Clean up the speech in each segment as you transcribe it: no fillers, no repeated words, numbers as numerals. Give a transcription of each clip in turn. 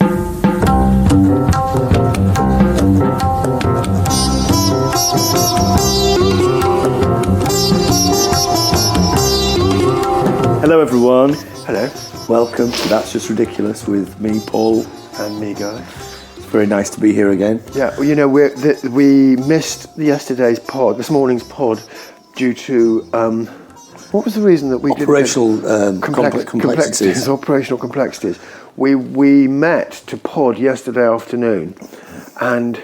Hello everyone. Hello. Welcome to That's Just Ridiculous with me, Paul. And me, Guy. It's very nice to be here again. Yeah, well, you know, we missed this morning's pod, due to, what was the reason that we Operational didn't... complexities. Operational complexities. We met to pod yesterday afternoon, and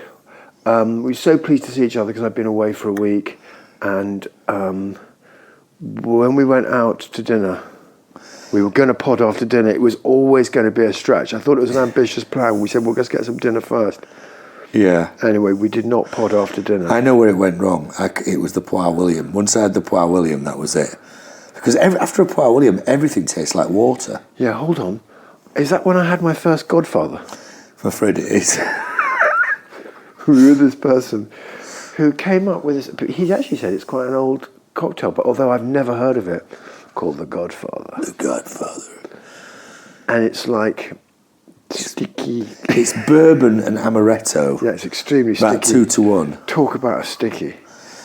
we were so pleased to see each other because I'd been away for a week, and when we went out to dinner, we were going to pod after dinner. It was always going to be a stretch. I thought it was an ambitious plan. We said, well, let's get some dinner first. Yeah. Anyway, we did not pod after dinner. I know where it went wrong. It was the Poire William. Once I had the Poire William, that was it. Because after a Poire William, everything tastes like water. Yeah, hold on. Is that when I had my first godfather? I'm afraid it is. We were this person who came up with this. He actually said it's quite an old cocktail, but although I've never heard of it, called the Godfather. The Godfather. And it's like sticky. It's bourbon and amaretto. Yeah, it's extremely sticky. About 2 to 1. Talk about a sticky.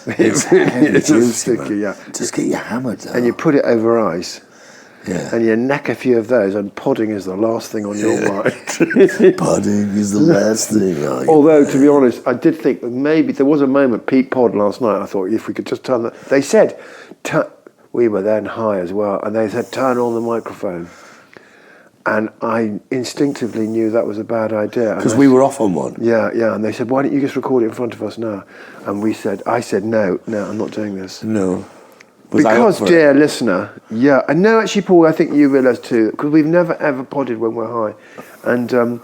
It's really juicy, sticky, man. Yeah. Just get your hammer down. And you put it over ice. Yeah. And you neck a few of those, and podding is the last thing on your mind. Podding is the last thing on your Although, to be honest, I did think that maybe there was a moment, Pete Pod last night, I thought if we could just turn that... They said, we were then high as well, and they said, turn on the microphone. And I instinctively knew that was a bad idea. Because we were off on one. Yeah, and they said, why don't you just record it in front of us now? And I said, no, I'm not doing this. No. Because, dear listener, and no, actually, Paul, I think you realise too, because we've never ever podded when we're high, and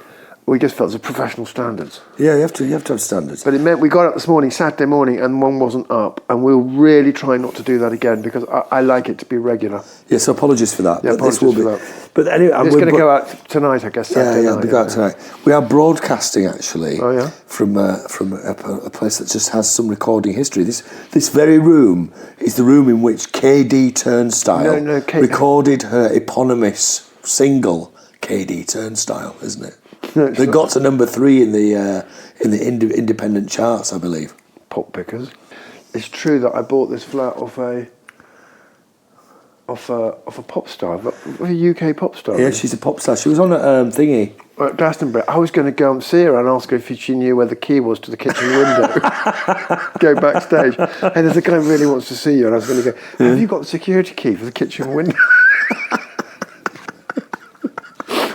we just felt it was professional standards. Yeah, you have to have standards. But it meant we got up this morning, Saturday morning, and one wasn't up, and we'll really try not to do that again because I like it to be regular. Yeah, so apologies for that. Yeah, but this will be. that. But anyway, it's going to go out tonight, I guess. Saturday night, we go out tonight. We are broadcasting actually. Oh yeah. From a place that just has some recording history. This very room is the room in which KD Turnstile recorded her eponymous single KD Turnstile, isn't it? No, they got to number 3 in the independent charts, I believe. Pop pickers. It's true that I bought this flat off a pop star, a UK pop star. Yeah, she's a pop star. She was on a thingy. At Glastonbury. I was going to go and see her and ask her if she knew where the key was to the kitchen window. Go backstage. Hey, there's a guy who really wants to see you, and I was going to go, have you got the security key for the kitchen window?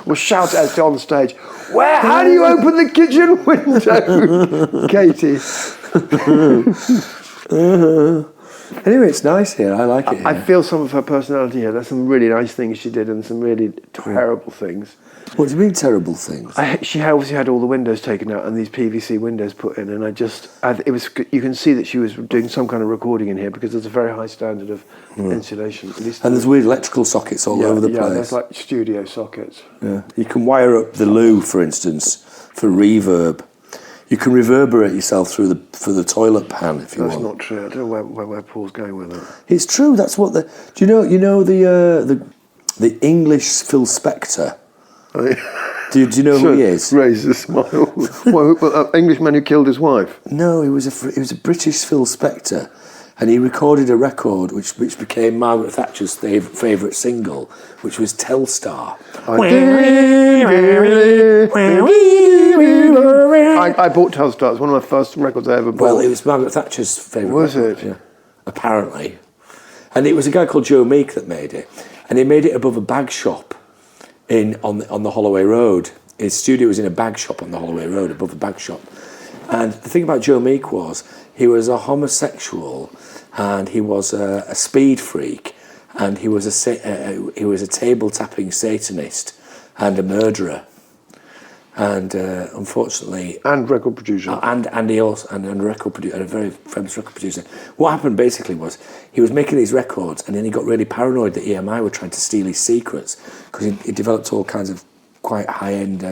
Or shout out on stage, how do you open the kitchen window, Katie? Anyway, it's nice here. I like it here. I feel some of her personality here. There's some really nice things she did and some really terrible things. What do you mean terrible things? She obviously had all the windows taken out and these PVC windows put in, and you can see that she was doing some kind of recording in here because there's a very high standard of insulation. And there's weird electrical sockets all over the place. Yeah, there's like studio sockets. Yeah, you can wire up the loo, for instance, for reverb. You can reverberate yourself for the toilet pan if you want. That's not true. I don't know where Paul's going with that. It's true. That's what the. Do you know the English Phil Spector? Oh, yeah. Do you know who he is? Raises a smile. Well, Englishman who killed his wife. No, he was a British Phil Spector, and he recorded a record which became Margaret Thatcher's favourite single, which was Telstar. I bought Telstar. It's one of my first records I ever bought. Well, it was Margaret Thatcher's favourite. Was record, it? Yeah, apparently. And it was a guy called Jo Meek that made it, and he made it above a bag shop on the Holloway Road. His studio was in a bag shop on the Holloway Road, above a bag shop. And the thing about Jo Meek was he was a homosexual, and he was a speed freak, and he was a table tapping Satanist and a murderer. And unfortunately, and record producer, and he also and a record producer, and a very famous record producer. What happened basically was he was making these records, and then he got really paranoid that EMI were trying to steal his secrets because he developed all kinds of quite high end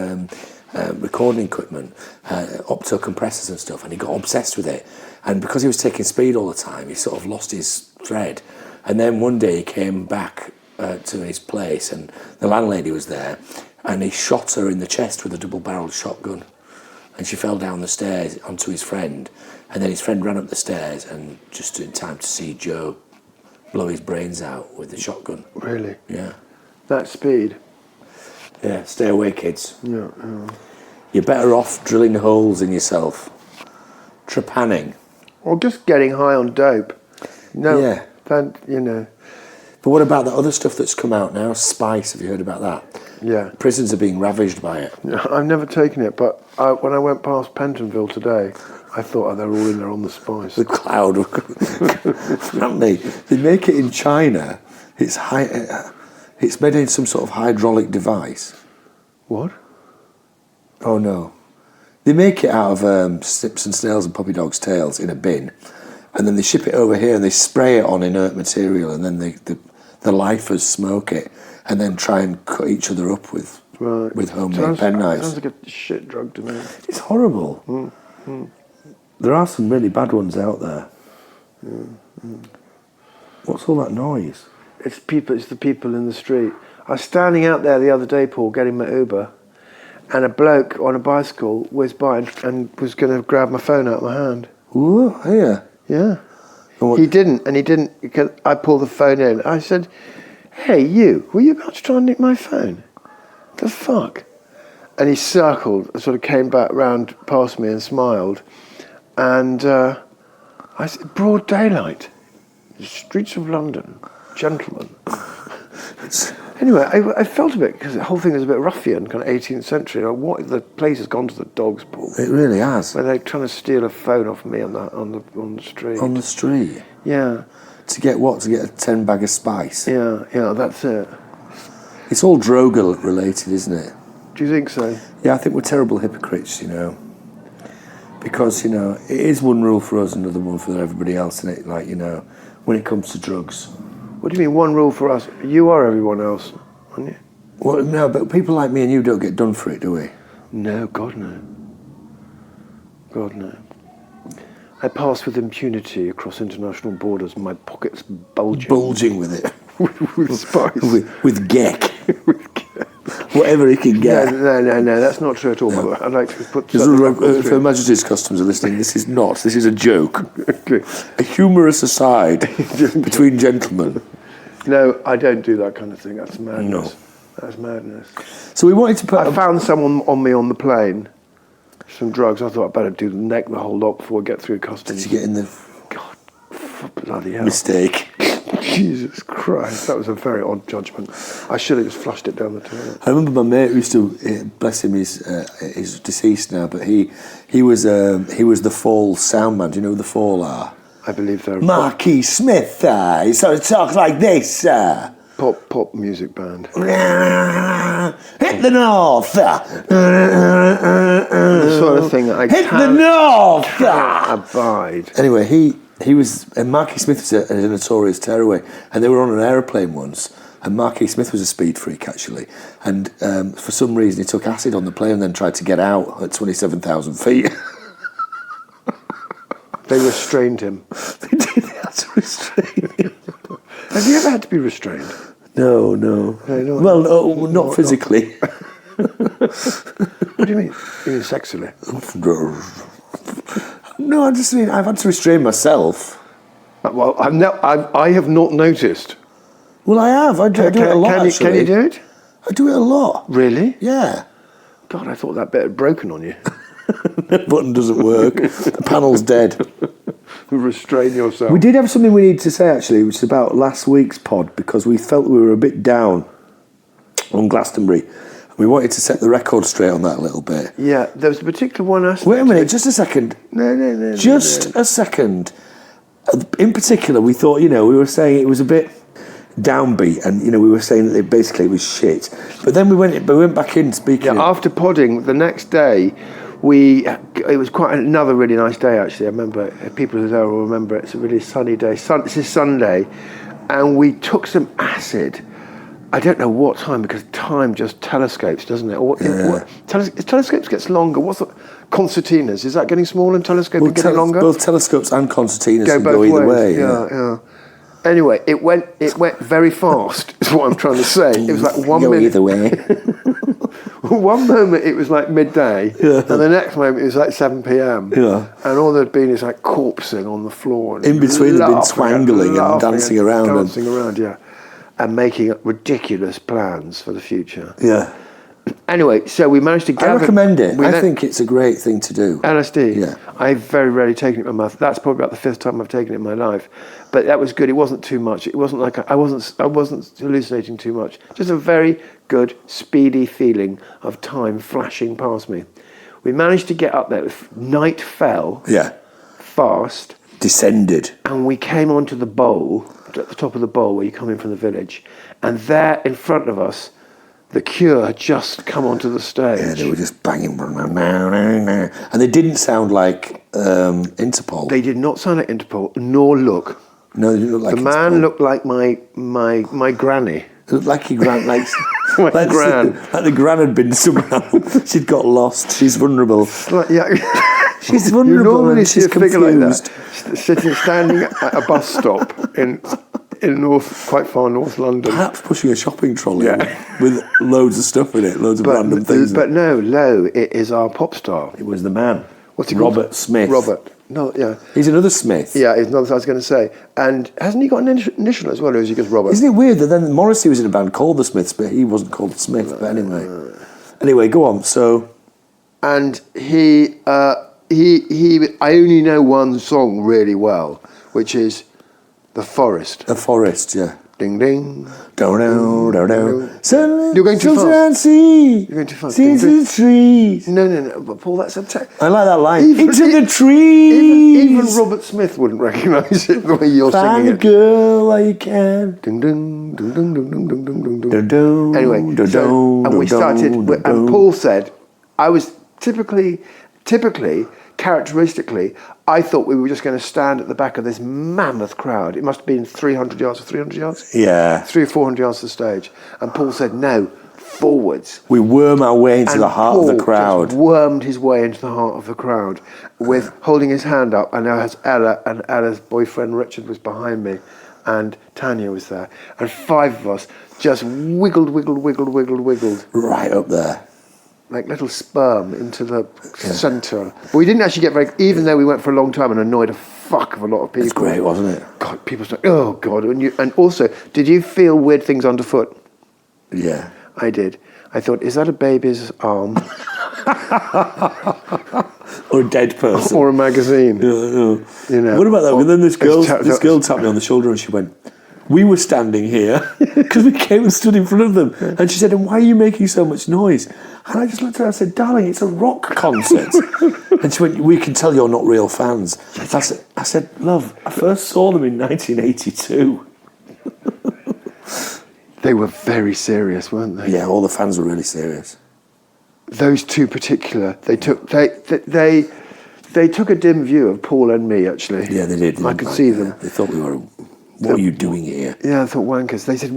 recording equipment, opto compressors and stuff, and he got obsessed with it. And because he was taking speed all the time, he sort of lost his thread. And then one day he came back to his place, and the landlady was there, and he shot her in the chest with a double-barrelled shotgun, and she fell down the stairs onto his friend, and then his friend ran up the stairs and just in time to see Joe blow his brains out with the shotgun. Really? Yeah. That speed? Yeah, stay away, kids. Yeah. You're better off drilling holes in yourself, trepanning. Or just getting high on dope. No, Yeah. But what about the other stuff that's come out now? Spice, have you heard about that? Yeah. Prisons are being ravaged by it. I've never taken it, but when I went past Pentonville today, I thought, they're all in there on the spice. The cloud. Apparently, they make it in China. It's made in some sort of hydraulic device. What? Oh, no. They make it out of snips and snails and puppy dogs' tails in a bin, and then they ship it over here and they spray it on inert material, and then the lifers smoke it and then try and cut each other up with homemade penknives. Sounds like a shit drug to me. It's horrible. There are some really bad ones out there. What's all that noise? It's the people in the street. I was standing out there the other day, Paul, getting my Uber, and a bloke on a bicycle whizzed by and was going to grab my phone out of my hand. Ooh, here. Yeah. He didn't, because I pulled the phone in. I said, "Hey, you, were you about to try and nick my phone? The fuck?" And he circled, sort of came back round past me and smiled. And I said, "Broad daylight, the streets of London, gentlemen." Anyway, I felt a bit, because the whole thing is a bit ruffian, kind of 18th century. Like, the place has gone to the dogs, Paul. It really has. Where they're trying to steal a phone off me on the street. On the street? Yeah. To get what? To get a 10 bag of spice? Yeah, that's it. It's all droga related, isn't it? Do you think so? Yeah, I think we're terrible hypocrites, Because, it is one rule for us, another one for everybody else, isn't it? Like, when it comes to drugs. What do you mean, one rule for us? You are everyone else, aren't you? Well, no, but people like me and you don't get done for it, do we? No, God no. God no. I pass with impunity across international borders, my pockets bulging. Bulging with it. with spice. With geck. Whatever he can get. No, that's not true at all. No. I'd like to put... For Her Majesty's customers are listening, this is a joke. Okay. A humorous aside between gentlemen. No, I don't do that kind of thing. That's madness. No. That's madness. So we wanted to put... I found someone on me on the plane, some drugs. I thought I'd better neck the whole lot before I get through customs. Did you get in the... God, bloody hell. Mistake. Jesus Christ, that was a very odd judgment. I should have just flushed it down the toilet. I remember my mate who used to, bless him, he's deceased now, but he was the Fall sound man. Do you know who the Fall are? I believe they're Marquis Smith, he sort of talks like this. Pop music band. Hit the north. The sort of thing that I hit the north. Abide. Anyway, he was, and Marquis Smith was a notorious tearaway, and they were on an aeroplane once, and Marquis Smith was a speed freak actually, and for some reason he took acid on the plane and then tried to get out at 27,000 feet. They restrained him. They did, they had to restrain him. Have you ever had to be restrained? No. Well, no, not physically. What do you mean? You mean sexually? No, I just mean I've had to restrain myself. Well, I have not noticed. Well, I have. I do it a lot, actually. Can you do it? I do it a lot. Really? Yeah. God, I thought that bit had broken on you. The button doesn't work. The panel's dead. Restrain yourself. We did have something we need to say, actually, which is about last week's pod, because we felt we were a bit down on Glastonbury. We wanted to set the record straight on that a little bit. Yeah, there was a particular one aspect. Wait a minute, just a second. No. Just a second. In particular, we thought, we were saying it was a bit downbeat, and we were saying that it basically was shit. But then we went back in speaking. Yeah, after podding the next day, it was quite another really nice day actually. I remember, people who there will remember, it's a really sunny day. This is Sunday, and we took some acid. I don't know what time, because time just telescopes, doesn't it? Telescopes gets longer. What's the concertinas? Is that getting smaller and telescopes getting longer? Both telescopes and concertinas go either way. Yeah. Anyway, it went very fast. That's what I'm trying to say. It was like one Go minute. either way. One moment it was like midday, and the next moment it was like 7 p.m. Yeah. And all there'd been is like corpsing on the floor. And In between, they'd been laughing twangling and dancing around. Dancing around, yeah. And making ridiculous plans for the future. Yeah. Anyway, so we managed to gather... I recommend it. I think it's a great thing to do. LSD? Yeah. I've very rarely taken it in my mouth. That's probably about the 5th time I've taken it in my life. But that was good. It wasn't too much. It wasn't like... I wasn't hallucinating too much. Just a very good, speedy feeling of time flashing past me. We managed to get up there. Night fell. Yeah. Fast. Descended. And we came onto the bowl, at the top of the bowl where you come in from the village. And there in front of us... The Cure had just come onto the stage. Yeah, they were just banging. And they didn't sound like Interpol. They did not sound like Interpol, nor look. No, they didn't look like the Interpol. man looked like my granny. It looked like your gran, like, My like, gran. like the gran had been somehow. She'd got lost. She's vulnerable. Like, yeah. She's You vulnerable. normally and see she's a figure like confused. that, standing at a bus stop in quite far north London. Perhaps pushing a shopping trolley Yeah. with loads of stuff in it, loads of random things. But no, Lowe, it is our pop star. It was the man. What's he called? Robert Smith. Robert. No, yeah. He's another Smith. Yeah, he's another. I was going to say. And hasn't he got an initial as well, or is he just Robert? Isn't it weird that then Morrissey was in a band called the Smiths, but he wasn't called Smith? But anyway, go on. So, and he. I only know one song really well, which is "The Forest." The Forest, yeah. Ding ding. Down, down, down, down. Suddenly, You're going too filter fast. and see. You're going too fast. See Ding, into ding. the trees. No. But Paul, that's a. I like that line. Even- Into the trees. Even Robert Smith wouldn't recognise it the way you're Find singing a it. girl while you can. Ding ding ding ding ding ding ding ding ding. Dun, dun, Anyway, dun, so, dun, and we dun, started, dun, dun. and Paul said, I was typically, characteristically, I thought we were just going to stand at the back of this mammoth crowd. It must have been 300 yards or 300 yards? Yeah. 300 or 400 yards to the stage. And Paul said, no, forwards. We worm our way into And the heart Paul of the crowd. just wormed his way into the heart of the crowd with holding his hand up. And there was Ella, and Ella's boyfriend Richard was behind me, and Tanya was there. And 5 of us just wiggled Right up there. like little sperm into the centre. But we didn't actually get very, even though we went for a long time and annoyed a fuck of a lot of people. It's great, wasn't it? God, people started, oh God. And also, did you feel weird things underfoot? Yeah. I did. I thought, is that a baby's arm? Or a dead person. Or a magazine? You know. What about that? And then this girl It's tapped me on the shoulder and she went, we were standing here because we came and stood in front of them. And she said, and why are you making so much noise? And I just looked at her and said, darling, it's a rock concert. And she went, we can tell you're not real fans. I said, love, I first saw them in 1982. They were very serious, weren't they? Yeah, all the fans were really serious. Those two particular, they took a dim view of Paul and me, actually. Yeah, they did. I could see them. They thought we were, what are you doing here? Yeah, I thought wankers. They said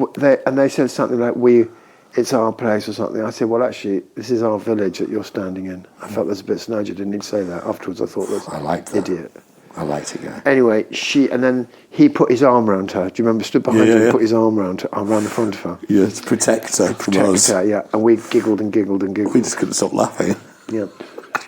they said something like it's our place or something. I said, well, actually, this is our village that you're standing in. I felt that's a bit snidge. I didn't need to say that. Afterwards, I thought that's I liked that. idiot. I liked it, yeah. Anyway, and then he put his arm around her. Do you remember? Stood behind her and yeah. put his arm around the front of her. Yeah, to protect her from us. Protect her, yeah. And we giggled and giggled and giggled. We just couldn't stop laughing. Yeah.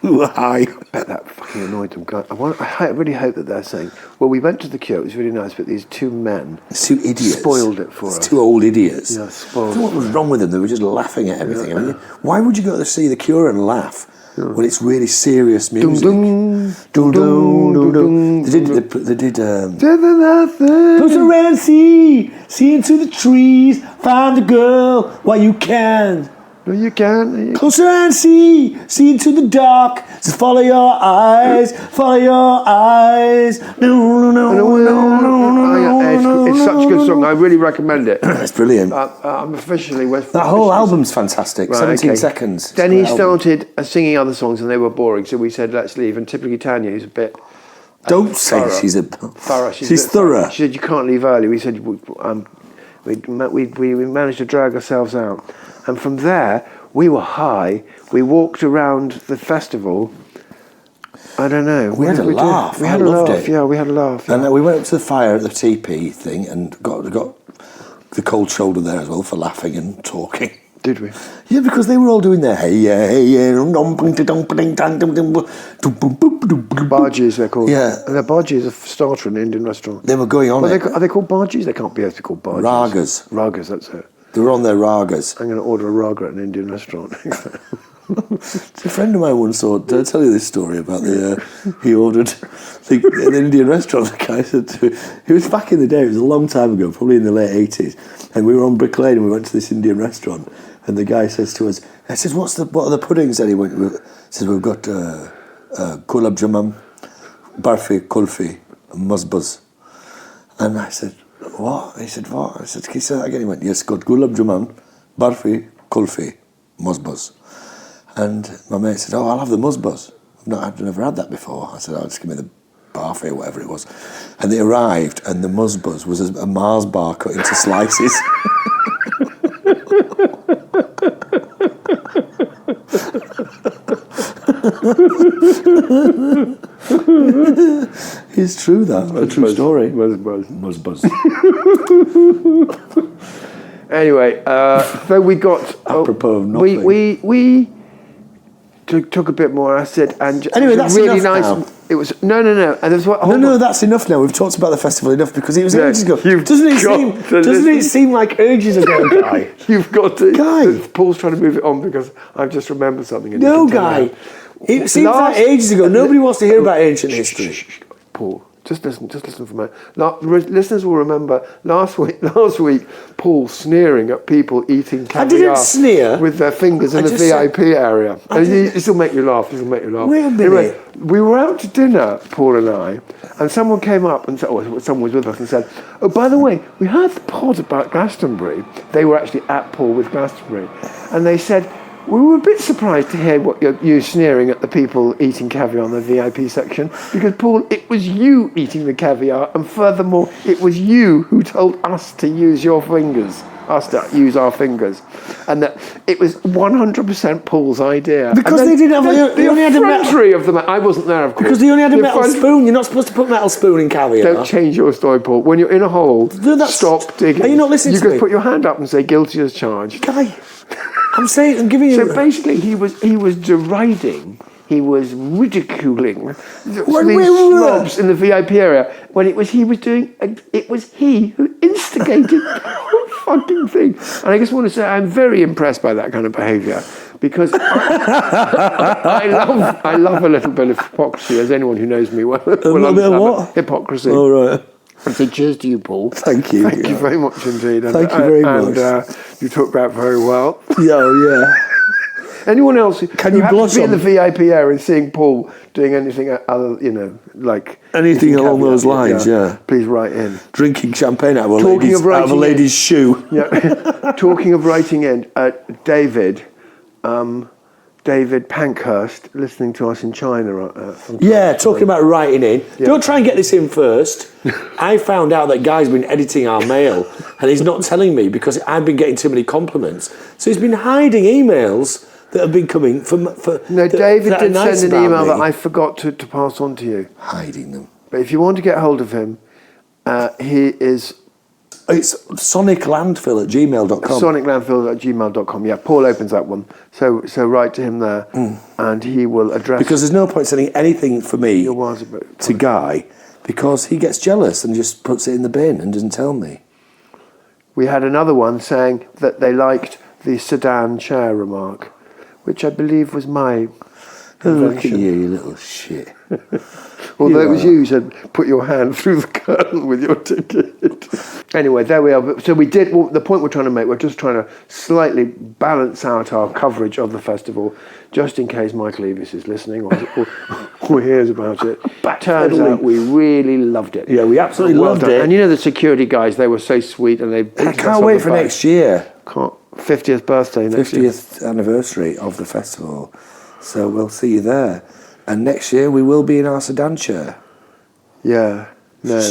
We were high. I bet that fucking annoyed them. I really hope that they're saying, well, we went to the Cure, it was really nice, but these two men It's two idiots. spoiled it for It's us. two old idiots. Yeah, I spoiled don't know what was wrong with them. They were just laughing at everything. I mean, why would you go to see The Cure and laugh when it's really serious music? Dum, dum. They did. Close around, see into the trees, find a girl while you can. No, you can't. Closer and see into the dark. Just follow your eyes. No. It's such a good song. I really recommend it. It's brilliant. I'm officially... That whole album's fantastic. Right, 17 okay. seconds. Then It's he a great album. started singing other songs and they were boring, so we said, let's leave. And typically Tanya, who's a bit... Don't say thorough. she's a... Thorough. She's a bit thorough. She said, you can't leave early. We said, we managed to drag ourselves out. And from there, we were high. We walked around the festival. I don't know. We had a laugh. We had I a loved laugh. it. Yeah, we had a laugh. And we went up to the fire at the TP thing and got the cold shoulder there as well for laughing and talking. Did we? Yeah, because they were all doing their Bargees, they're called. Yeah. And they're bargees, a starter in an Indian restaurant. They were going on it. Are they called bargees? They can't be able to be called bargees. Ragas. Ragas, that's it. They were on their ragas. I'm going to order a raga at an Indian restaurant. A friend of mine once saw. Did I tell you this story about he ordered an Indian restaurant? The guy said to it was back in the day. It was a long time ago, probably in the late 80s. And we were on Brick Lane and we went to this Indian restaurant. And the guy says to us, "I says, what are the puddings?" And he says, "We've got gulab jamun, barfi, kulfi, and musbas." And I said, "What?" He said, "What?" I said, "Can you say that again?" He went, "Yes, got gulab jamun, barfi, kulfi, musbas." And my mate said, "Oh, I'll have the musbas. I've never had that before." I said, "Oh, just give me the barfi," or whatever it was. And they arrived, and the musbas was a Mars bar cut into slices. It's true, that. A true story. Musbas. Anyway, so we got... Apropos of nothing. We took a bit more acid and... Anyway, that's really enough nice. now. It was... No. And there's what... No, that's enough now. We've talked about the festival enough because it was ages ago. You've Doesn't got it seem like ages ago, Guy? You've got to... Guy. Paul's trying to move it on because I've just remembered something. And No, you can tell Guy. me. It seems like ages ago. Nobody wants to hear about ancient history. Shh. Paul, just listen for a minute. Listeners will remember last week, Paul sneering at people eating caviar. I didn't sneer. With their fingers in the VIP area. This will make you laugh. Wait a minute. Anyway, we were out to dinner, Paul and I, and someone came up and said, someone was with us and said, "Oh, by the way, we heard the pod about Glastonbury." They were actually at Paul with Glastonbury, and they said, "We were a bit surprised to hear what you sneering at the people eating caviar in the VIP section, because, Paul, it was you eating the caviar, and furthermore, it was you who told us to use our fingers, and that it was 100% Paul's idea." Because they didn't have... They only had a effrontery of them. I wasn't there, of course. Because they only had a metal spoon. You're not supposed to put metal spoon in caviar. Don't change your story, Paul. When you're in a hole, stop digging. Are you not listening to me? You could put your hand up and say, "Guilty as charged." Guy... I'm giving you... So basically, he was deriding, he was ridiculing these snobs in the VIP area when it was he who instigated the whole fucking thing. And I just want to say I'm very impressed by that kind of behaviour, because I love a little bit of hypocrisy, as anyone who knows me well. A little bit of what? Hypocrisy. All right. So cheers to you, Paul. Thank you. Thank you very much indeed. Thank you very much. And you talked about very well. Yeah. Anyone else who Can you happens blush to be in on- the VIP area and seeing Paul doing anything other, like Anything eating along caviar, those lines, yeah. Please write in. Drinking champagne out of Talking of a writing lady's shoe. Yeah. Talking of writing in, David Pankhurst, listening to us in China. Talking about writing in. Yeah. Don't try and get this in first. I found out that Guy's been editing our mail and he's not telling me because I've been getting too many compliments. So he's been hiding emails that have been coming from... David did send an email that I forgot to pass on to you. Hiding them. But if you want to get hold of him, he is... It's soniclandfill@gmail.com. Soniclandfill@gmail.com. Yeah, Paul opens that one. So write to him there, and he will address... Because there's no point sending anything for me to Guy, because he gets jealous and just puts it in the bin and doesn't tell me. We had another one saying that they liked the sedan chair remark, which I believe was my Look at you little shit. Although it was you who said, put your hand through the curtain with your ticket. Anyway, there we are. So we did, the point we're trying to make, we're just trying to slightly balance out our coverage of the festival, just in case Michael Eavis is listening or hears about it. Turns out we really loved it. Yeah, we absolutely loved it. And you know the security guys, they were so sweet, and they... I can't wait for next year. 50th birthday next year. 50th anniversary of the festival. So we'll see you there. And next year we will be in our sedan chair. Yeah. No.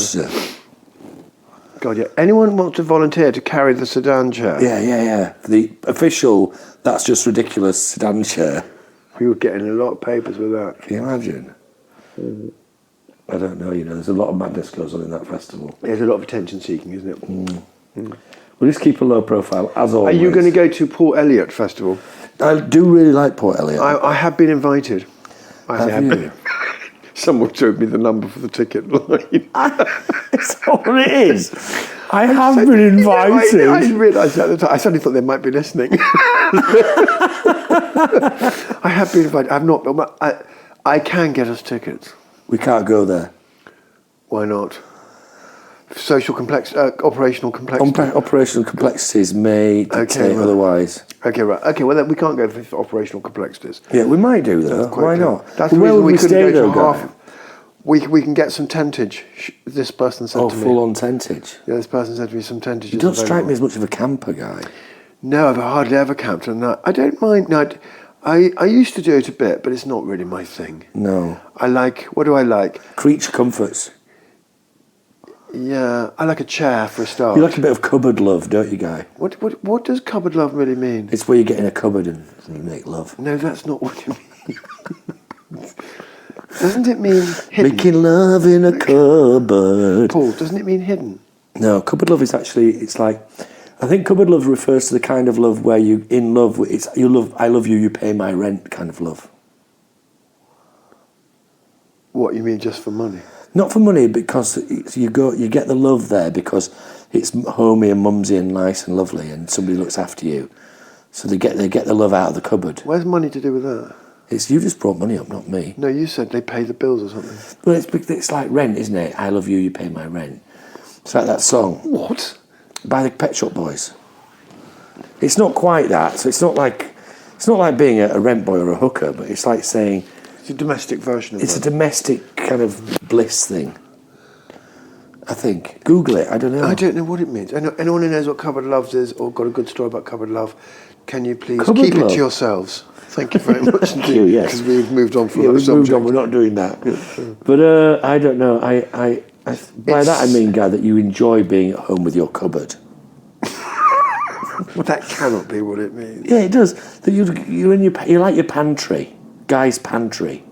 God, yeah. Anyone want to volunteer to carry the sedan chair? Yeah. The official, that's just ridiculous sedan chair. We were getting a lot of papers with that. Can you imagine? I don't know, there's a lot of madness goes on in that festival. There's a lot of attention seeking, isn't it? We'll just keep a low profile, as always. Are you going to go to Port Elliot Festival? I do really like Port Elliot. I have been invited. I have been. Someone showed me the number for the ticket line. That's all it is. I have been invited. I realised that at the time. I suddenly thought they might be listening. I have been invited. I've not. I can get us tickets. We can't go there. Why not? Operational complexities. Operational complexities may dictate otherwise. Okay, right. Okay, well then we can't go for operational complexities. Yeah, we might do though. Why not? That's the reason we couldn't go to half. We can get some tentage. This person said to me. Oh, full on tentage. Yeah, this person said to me some tentage. You don't strike me as much of a camper guy. No, I've hardly ever camped, and I don't mind. No, I used to do it a bit, but it's not really my thing. No. What do I like? Creature comforts. Yeah, I like a chair for a start. You like a bit of cupboard love, don't you, Guy? What does cupboard love really mean? It's where you get in a cupboard and you make love. No, that's not what it means. Doesn't it mean hidden? Making love in a cupboard. Paul, doesn't it mean hidden? No, cupboard love is actually, it's like, I think cupboard love refers to the kind of love where you in love with, I love you, you pay my rent kind of love. What, you mean just for money? Not for money, because you get the love there because it's homey and mumsy and nice and lovely, and somebody looks after you. So they get the love out of the cupboard. Where's money to do with that? It's you just brought money up, not me. No, you said they pay the bills or something. Well, it's like rent, isn't it? I love you, you pay my rent. It's like that song. What? By the Pet Shop Boys. It's not quite that. So it's not like being a rent boy or a hooker, but it's like saying. It's a domestic version of it. It's a domestic kind of bliss thing. I think. Google it. I don't know. I don't know what it means. Anyone who knows what cupboard loves is or got a good story about cupboard love, can you please keep it to yourselves? Thank you very much indeed. Thank you, yes. Because we've moved on from that we've subject. moved on. We're not doing that. But I don't know. By that I mean, Guy, that you enjoy being at home with your cupboard. Well, that cannot be what it means. Yeah, it does. That you like your pantry. Guy's pantry.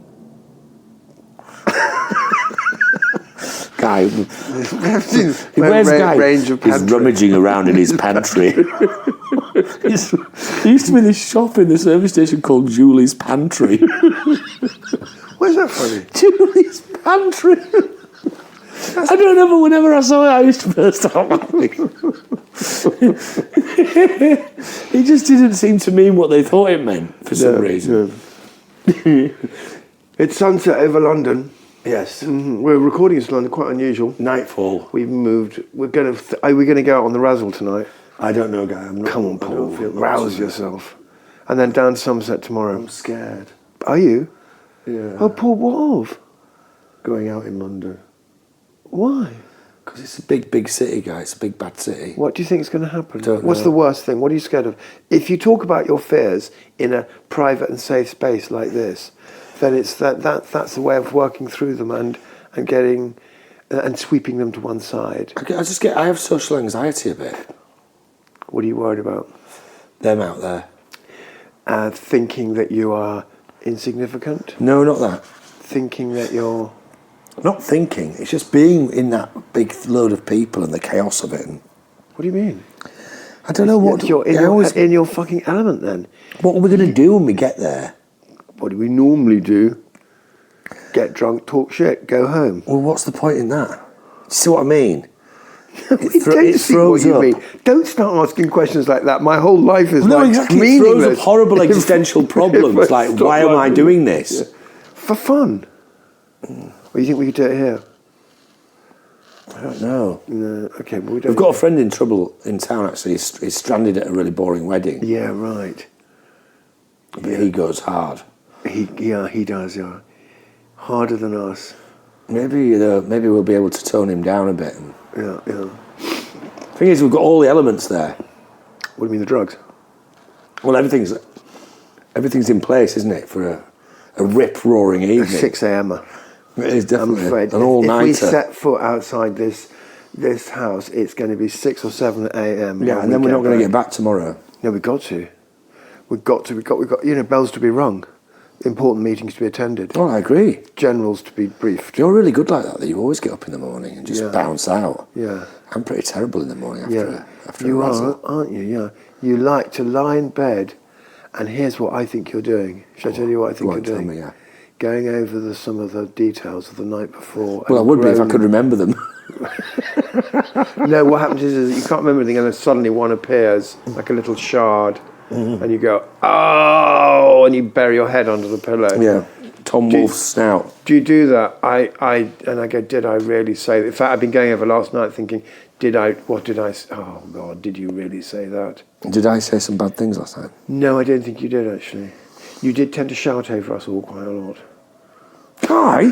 Guy. Where's Guy? Range of pantry. He's rummaging around in his pantry. There used to be this shop in the service station called Julie's Pantry. Where's that funny? Julie's Pantry. I don't know, but whenever I saw it, I used to burst out laughing. It just didn't seem to mean what they thought it meant for some reason. No. It's sunset over London. Yes. Mm-hmm. We're recording in London, quite unusual. Nightfall. We've moved. Are we going to go out on the razzle tonight? I don't know, Guy. Come on, Paul. Rouse yourself. And then down to Somerset tomorrow. I'm scared. Are you? Yeah. Oh, Paul, what of? Going out in London. Why? Because it's a big, big city, Guy. It's a big, bad city. What do you think is going to happen? Don't What's know. the worst thing? What are you scared of? If you talk about your fears in a private and safe space like this, then it's that's the way of working through them and getting and sweeping them to one side. I have social anxiety a bit. What are you worried about? Them out there. Thinking that you are insignificant? No, not that. Thinking that you're... Not thinking. It's just being in that big load of people and the chaos of it. And What do you mean? I don't know what... You're in your fucking element then. What are we going to do when we get there? What do we normally do? Get drunk, talk shit, go home. Well, what's the point in that? See what I mean? Don't see what you mean. Don't start asking questions like that. My whole life is exactly. It meaningless. throws up horrible existential problems. Like, why am I doing this? Yeah. For fun. Or you think we could do it here? I don't know. No. Okay, but we don't. We've got a friend in trouble in town, actually. He's stranded at a really boring wedding. Yeah, right. But he goes hard. He does, yeah. Harder than us. Maybe we'll be able to tone him down a bit. Yeah. Thing is, we've got all the elements there. What do you mean, the drugs? Well, everything's in place, isn't it, for a rip-roaring evening? 6 a.m. It is definitely I'm afraid an all-nighter. if we set foot outside this house, it's going to be 6 or 7 a.m. Yeah, and then we're not going to get back tomorrow. No, we've got to. We've got bells to be rung. important meetings to be attended. Oh, I agree. Generals to be briefed. You're really good like that. That you always get up in the morning and just bounce out. Yeah. I'm pretty terrible in the morning after You a razzle. are, aren't you? Yeah. You like to lie in bed, and here's what I think you're doing. Shall I tell you what I think you're doing? Tell me, yeah. Going over some of the details of the night before. Well, I would be if I could remember them. No, what happens is you can't remember anything, and then suddenly one appears, like a little shard, and you go, oh, and you bury your head under the pillow. Yeah, Tom Wolfe's snout. Do you do that? I go, did I really say that? In fact, I've been going over last night thinking, what did I say? Oh, God, did you really say that? Did I say some bad things last night? No, I don't think you did, actually. You did tend to shout over us all quite a lot. Guy?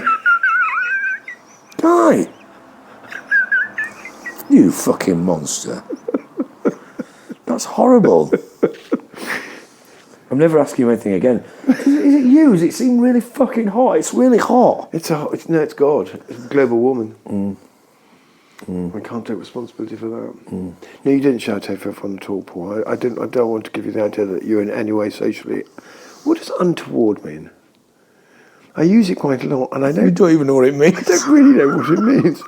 Guy? You fucking monster. That's horrible. I'm never asking you anything again. Is it you? Does it seem really fucking hot? It's really hot. It's God. It's global warming. I can't take responsibility for that. No, you didn't shout over everyone at all, Paul. I don't want to give you the idea that you're in any way socially. What does untoward mean? I use it quite a lot, and I You don't even know what it means. I don't really know what it means.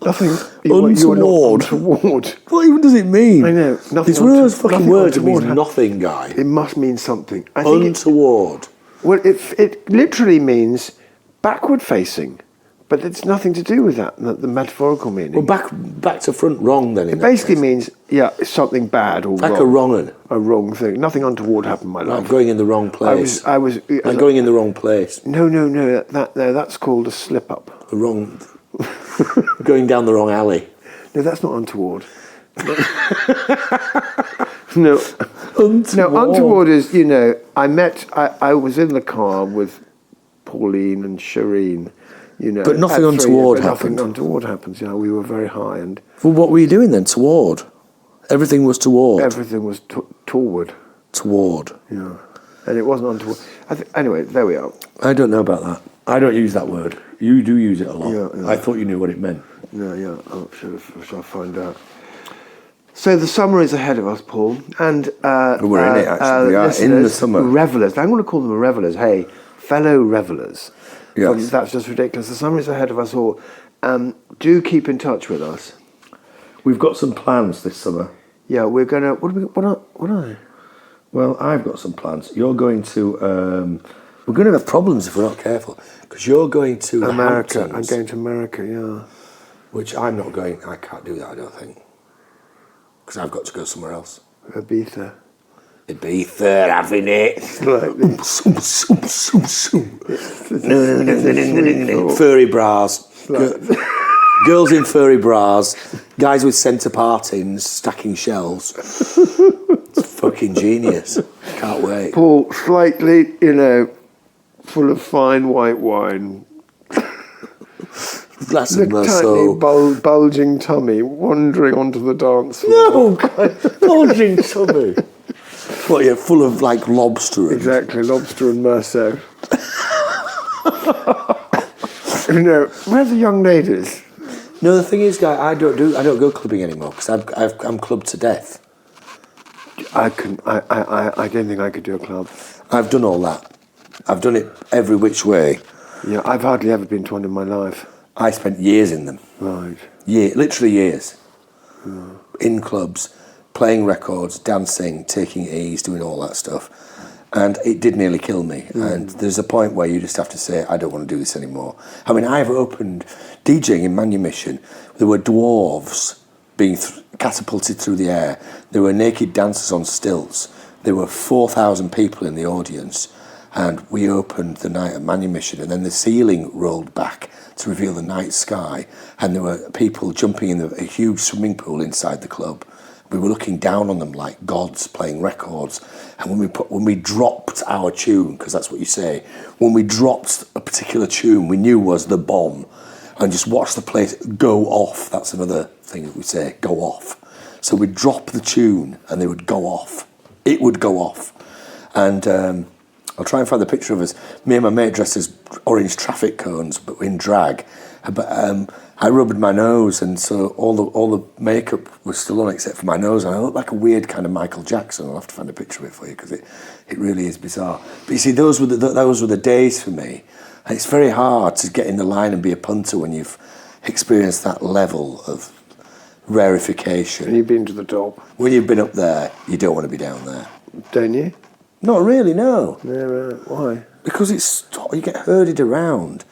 Nothing. Untoward. Untoward. What even does it mean? I know. Nothing. It's one of those fucking nothing words that means untoward nothing, Guy. It must mean something. I think Untoward. well, it literally means backward facing, but it's nothing to do with that. The metaphorical meaning. Well, back to front wrong then. It basically means it's something bad or like wrong. a wrong un. A wrong thing. Nothing untoward happened in my life. I'm going in the wrong place. I was. I'm going in the wrong place. No. That's called a slip up. The wrong. Going down the wrong alley. No, that's not untoward. No. Untoward. No, untoward is, I was in the car with Pauline and Shireen, But nothing untoward happened. Nothing untoward happens, we were very high and... Well, what were you doing then? Toward? Everything was toward. Everything was toward. Toward. Yeah. And it wasn't untoward. Anyway, there we are. I don't know about that. I don't use that word. You do use it a lot. Yeah. I thought you knew what it meant. Yeah. Shall find out. So the summer is ahead of us, Paul, and we're in it. Actually, we are in the summer. Revellers. I'm going to call them revellers. Hey, fellow revellers. Yes. That's just ridiculous. The summer is ahead of us all. Do keep in touch with us. We've got some plans this summer. Yeah, we're going to. What are they? Well, I've got some plans. You're going to. We're going to have problems if we're not careful because you're going to America. The Hamptons, I'm going to America. Yeah. Which I'm not going. I can't do that. I don't think. Because I've got to go somewhere else. Ibiza. Having it. Furry bras. Girls in furry bras. Guys with centre partings stacking shelves. It's fucking genius. Can't wait. Paul, slightly, full of fine white wine. Glass The of my tiny soul. bulging tummy wandering onto the dance floor. No, bulging tummy. What, you're full of like lobster and... Exactly, lobster and Merceau. Where are the young ladies? No, the thing is, Guy, I don't go clubbing anymore because I'm clubbed to death. I don't think I could do a club. I've done all that. I've done it every which way. Yeah, I've hardly ever been to one in my life. I spent years in them. Right. Literally years. In clubs, playing records, dancing, taking it easy, doing all that stuff. And it did nearly kill me. And there's a point where you just have to say, I don't want to do this anymore. I mean, I've opened DJing in Manumission. There were dwarves being catapulted through the air. There were naked dancers on stilts. There were 4,000 people in the audience. And we opened the night at Manumission, and then the ceiling rolled back to reveal the night sky, and there were people jumping in a huge swimming pool inside the club. We were looking down on them like gods playing records, and when we dropped our tune, because that's what you say, when we dropped a particular tune we knew was the bomb, and just watched the place go off. That's another thing that we say, go off. So we'd drop the tune and they would go off. It would go off. And I'll try and find the picture of us. Me and my mate dressed as orange traffic cones, but in drag. But I rubbed my nose, and so all the makeup was still on except for my nose, and I looked like a weird kind of Michael Jackson. I'll have to find a picture of it for you because it really is bizarre. But you see, those were the days for me, and it's very hard to get in the line and be a punter when you've experienced that level of rarefication. And you've been to the top. When you've been up there, you don't want to be down there. Don't you? Not really, no. Yeah, right. Why? Because you get herded around,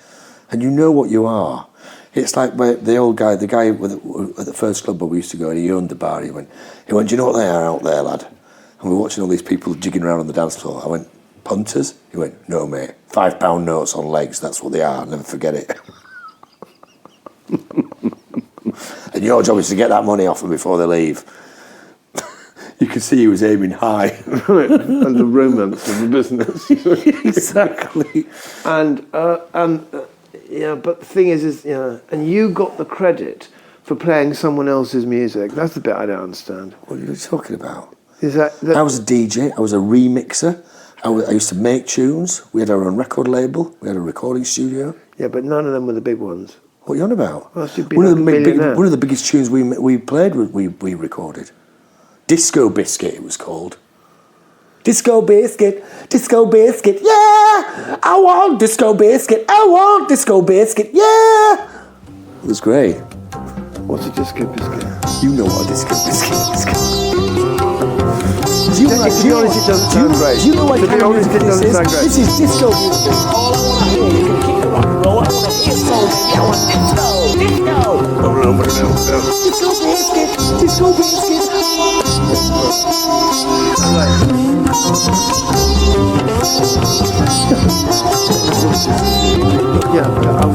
and you know what you are. It's like the guy at the first club where we used to go, and he owned the bar. He went, do you know what they are out there, lad? And we're watching all these people jigging around on the dance floor. I went, punters? He went, no, mate, £5 notes on legs, that's what they are, never forget it. And your job is to get that money off them before they leave. You could see he was aiming high. And the romance of the business. Exactly. And yeah, but the thing is, and you got the credit for playing someone else's music. That's the bit I don't understand. What are you talking about? Is that I was a DJ, I was a remixer, I used to make tunes, we had our own record label, we had a recording studio. Yeah, but none of them were the big ones. What are you on about? Well, you'd be one like of a millionaire. one of the biggest tunes we played, we recorded. Disco Biscuit, it was called. Disco Biscuit, yeah! I want Disco Biscuit, yeah! It was great. What's a disco biscuit? You know what a disco biscuit is. To be honest, it doesn't sound great. Do you know what kind of music this is? Sound great. This is disco music. All I want to hear, you can keep the rock and roll. I want to hear soul, baby. I want disco. Disco biscuit. Yeah, but I